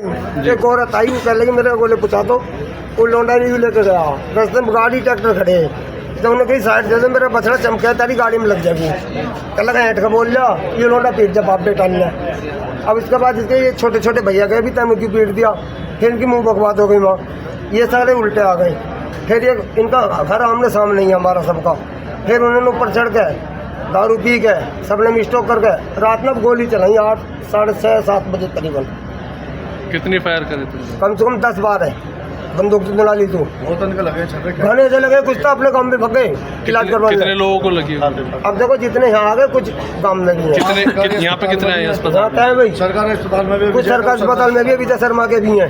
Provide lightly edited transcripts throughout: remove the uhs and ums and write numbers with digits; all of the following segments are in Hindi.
एक औरत आई, कह लगी मेरे गोले पूछा दो, वो लौंडा नहीं लेके गया, रास्ते में गाड़ी ट्रैक्टर खड़े, जब उन्हें कहीं साइड दे दे, मेरा बछड़ा चमका तारी गाड़ी में लग जाएगी, कह लगा हेठ का बोल लिया, ये लौंडा पीट जा बाप बेटा ने। अब इसके बाद इसके ये छोटे छोटे भैया गए भी तय पीट दिया, फिर इनकी मुँह बकवाद हो गई माँ, ये सारे उल्टे आ गए। फिर ये इनका घर आमने सामने ही है हमारा सबका, फिर उन्होंने ऊपर चढ़ गए, दारू पी गए, सबने मिस्टोक कर गए, रात में गोली चलाई 8, 6:30, 7 बजे करीबन। कितनी फायर करे थे? कम से कम 10 बार है, बंदूक से डला ली तू घने से लगे, कुछ तो अपने गाँव में भगे इलाज करवा। कितने लोगों को लगी? अब देखो जितने यहाँ आ गए, कुछ गाँव में भी है। यहाँ पे कितने आए अस्पताल? भाई सरकारी अस्पताल में भी, कुछ सरकारी अस्पताल में भी, विजय शर्मा के भी हैं।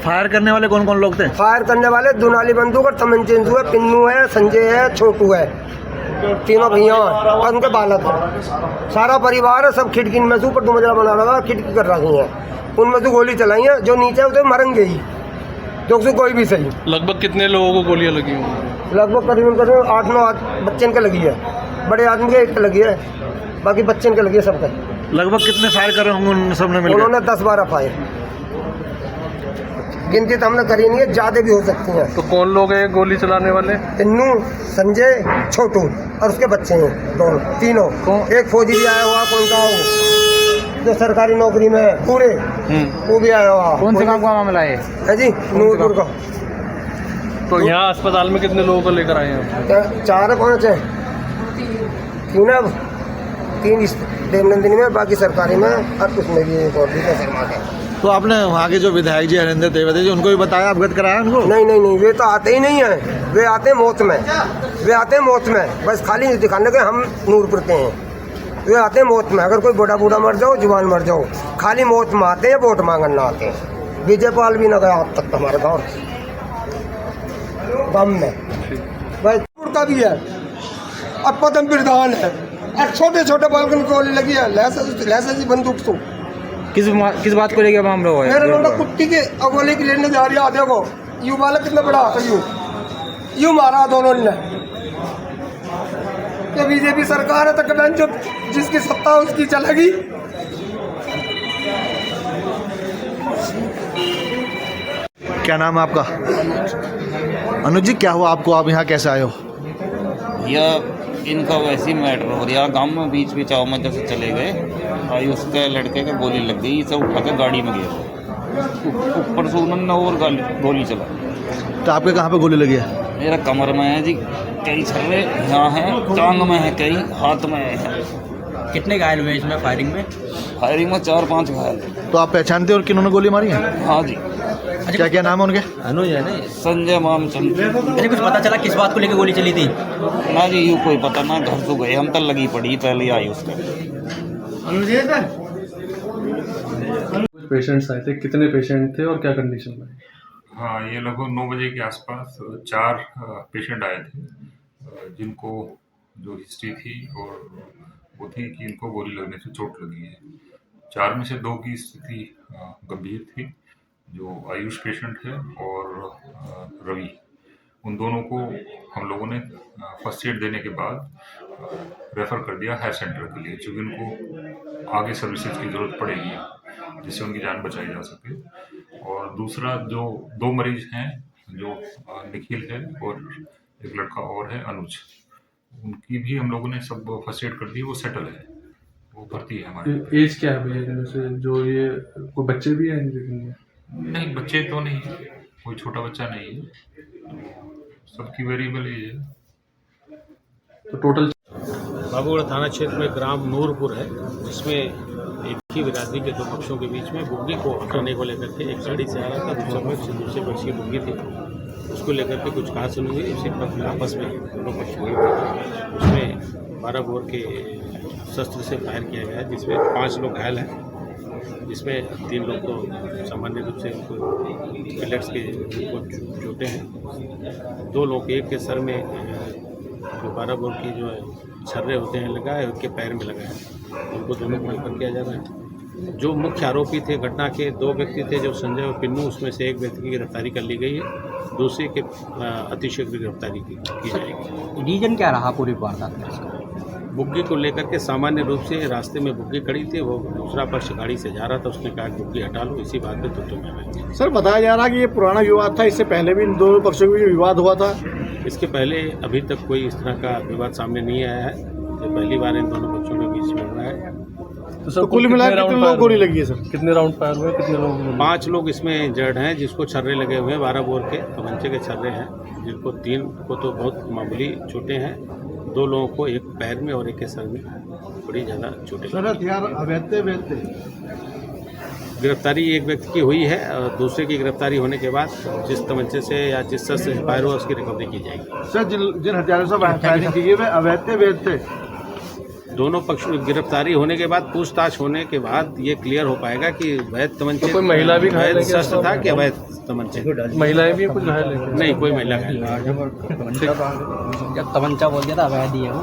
फायर करने वाले कौन कौन लोग थे? फायर करने वाले दुनाली बंदूक और तमंचेंजू है, पिन्नू है, संजय है, छोटू है, तीनों भैया और उनके बालक है, सारा परिवार है। सब खिड़की में से ऊपर 2 मंजिला बना रहा, खिड़की कर रखी है, उनमें से गोली चलाई है, जो नीचे उसे मरेंगे ही, जो से कोई भी सही। लगभग कितने लोगों को गोलियां लगी होंगी? लगभग करीबन 8-9 बच्चन के लगी है, बड़े आदमी के 1 लगी है, बाकी बच्चन के लगी है सबके। लगभग कितने फायर करे होंगे उन सब ने मिलकर? उन्होंने 10-12 फायर, गिनती तो हमने करी नहीं है, ज्यादा भी हो सकती हैं। तो कौन लोग हैं गोली चलाने वाले? पिन्नू, संजय, छोटू और उसके बच्चे हैं दोनों, तीनों। एक फौजी भी आया हुआ, कौन सा हो जो सरकारी नौकरी में है पूरे, वो भी आया हुआ। कौन से गाँव का मामला है जी? नूरपुर का। तो यहाँ अस्पताल में कितने लोगों को लेकर आए हैं? 4-5 है, 3 इस देवनंदिनी में, बाकी सरकारी में, और उसमें भी एक और भी शर्मा है। तो आपने वहाँ के जो विधायक जी हरिंदर देवते जी, उनको भी बताया, अवगत कराया उनको? नहीं, वे तो आते ही नहीं है, वे आते हैं मौत में, वे आते हैं मौत में, बस खाली नहीं दिखाने के हम नूरपुर के हैं, वे आते हैं मौत में। अगर कोई बूढ़ा मर जाओ, जवान मर जाओ, खाली मौत में आते हैं, वोट मांगने ना आते हैं। विजयपाल भी न गया अब तक हमारे गाँव में, भाई का भी है, अब पदम प्रधान है, और छोटे छोटे बालकन को गोली लगी है, लैसा बंदूक तो किस बात को लेकर मामला हुआ है? मेरे लोग कुट्टी के अगोले की लेने जा रही है, देखो यू बालक कितना बड़ा आता, यू मारा दोनों ने। ये बीजेपी सरकार है, तक जो जिसकी सत्ता उसकी चलेगी। क्या नाम है आपका? अनुज जी, क्या हुआ आपको? आप यहाँ कैसे आए हो? यह इनका वैसी मैटर हो रहा, गांव में बीच में चाव में जैसे चले गए, आई उसके लड़के का गोली लग गई, इसे उठा के गाड़ी में गया, ऊपर से उन्होंने और गोली चला। तो आपके कहाँ पे गोली लगी है? मेरा कमर में है जी, कई छर्रे यहाँ हैं, टांग में है, कई हाथ में है। कितने घायल हुए इसमें फायरिंग में? फायरिंग में 4-5 घायल। तो आप पहचानते हो और किन्होंने गोली मारी है? हाँ जी। क्या क्या नाम है उनके? अनुज है ना? संजय मामचंद। अरे कुछ पता चला किस बात को लेकर गोली चली थी? ना जी, यूँ कोई पता ना, घर तो गए हम, तक लगी पड़ी पहले आई उसका। पेशेंट्स आए थे, कितने पेशेंट थे और क्या कंडीशन में? हाँ, ये लगभग 9 बजे के आसपास 4 पेशेंट आए थे, जिनको जो हिस्ट्री थी और वो थी कि इनको गोली लगने से चोट लगी है। 4 में से 2 की स्थिति गंभीर थी, जो आयुष पेशेंट है और रवि। उन दोनों को हम लोगों ने फर्स्ट एड देने के बाद रेफ़र कर दिया हायर सेंटर के लिए, क्योंकि उनको आगे सर्विसेज की ज़रूरत पड़ेगी जिससे उनकी जान बचाई जा सके। और दूसरा जो 2 मरीज हैं, जो निखिल है और एक लड़का और है अनुज, उनकी भी हम लोगों ने सब फर्स्ट एड कर दी, वो सेटल है, वो भर्ती है हमारे। एज क्या है भैया? जैसे जो ये कोई बच्चे भी हैं? नहीं, बच्चे तो नहीं, कोई छोटा बच्चा नहीं है, तो सबकी वेरिएबल एज है। तो टोटल बाबूगढ़ थाना क्षेत्र में ग्राम नूरपुर है, जिसमें एक ही बिरादरी के 2 पक्षों के बीच में बुग्गी को हटाने को लेकर के एक गाड़ी से आ रहा था, दूसरे पक्ष की बुग्गी थी, उसको लेकर के कुछ कहासुनी हुई, उसी पर आपस में दोनों पक्ष हुए, उसमें 12 बोर के शस्त्र से फायर किया गया, जिसमें 5 लोग घायल हैं, जिसमें 3 लोग तो सामान्य रूप से बुलेट्स के चोटें हैं, 2 लोग, एक के सर में जो 12 बोर की जो छर्रे होते हैं लगा है, उनके पैर में लगा है, उनको दोनों को रेफर किया जा रहा है। जो मुख्य आरोपी थे घटना के, 2 व्यक्ति थे, जो संजय और पिन्नू, उसमें से एक व्यक्ति की गिरफ्तारी कर ली गई है, दूसरे के अतिशीघ्र गिरफ्तारी की जाएगी। रीजन क्या रहा पूरी वारदात का? बुग्गी को लेकर के सामान्य रूप से रास्ते में बुग्गी खड़ी थी, वो दूसरा पक्ष गाड़ी से जा रहा था, उसने कहा कि बुग्गी हटा लो, इसी बात पे तो मैं सर बताया जा रहा है कि ये पुराना विवाद था, इससे पहले भी इन दोनों पक्षों के बीच विवाद हुआ था। इसके पहले अभी तक कोई इस तरह का विवाद सामने नहीं आया है, ये पहली बार इन दोनों पक्षों के बीच में हुआ है। तो कुल मिलाकर कितने लोग गोली लगी है सर? कितने राउंड फायर हुए, कितने लोग? 5 लोग इसमें इंजर्ड हैं, जिसको छर्रे लगे हुए हैं, 12 बोर के तमंचे के छर्रे हैं, जिनको 3 को तो बहुत मामूली चोटें हैं, 2 लोगों को एक पैर में और एक के सर में बड़ी ज़्यादा चोटें। सर हथियार अवैध गिरफ्तारी एक व्यक्ति की हुई है और दूसरे की गिरफ्तारी होने के बाद जिस तमंचे से या जिस शस्त्र से फायर हुआ उसकी रिकवरी की जाएगी। सर जिन हथियारों से फायरिंग की गई वे अवैध थे। दोनों पक्ष गिरफ्तारी होने के बाद पूछताछ होने के बाद ये क्लियर हो पाएगा कि वैध तमंचे तो कोई महिला भी घायल है क्या? शस्त्र था कि अवैध तमंचे? महिलाएं भी कुछ घायल है? नहीं, कोई महिला घायल नहीं। जब तमंचा बोल दिया था अवैध ही है वो।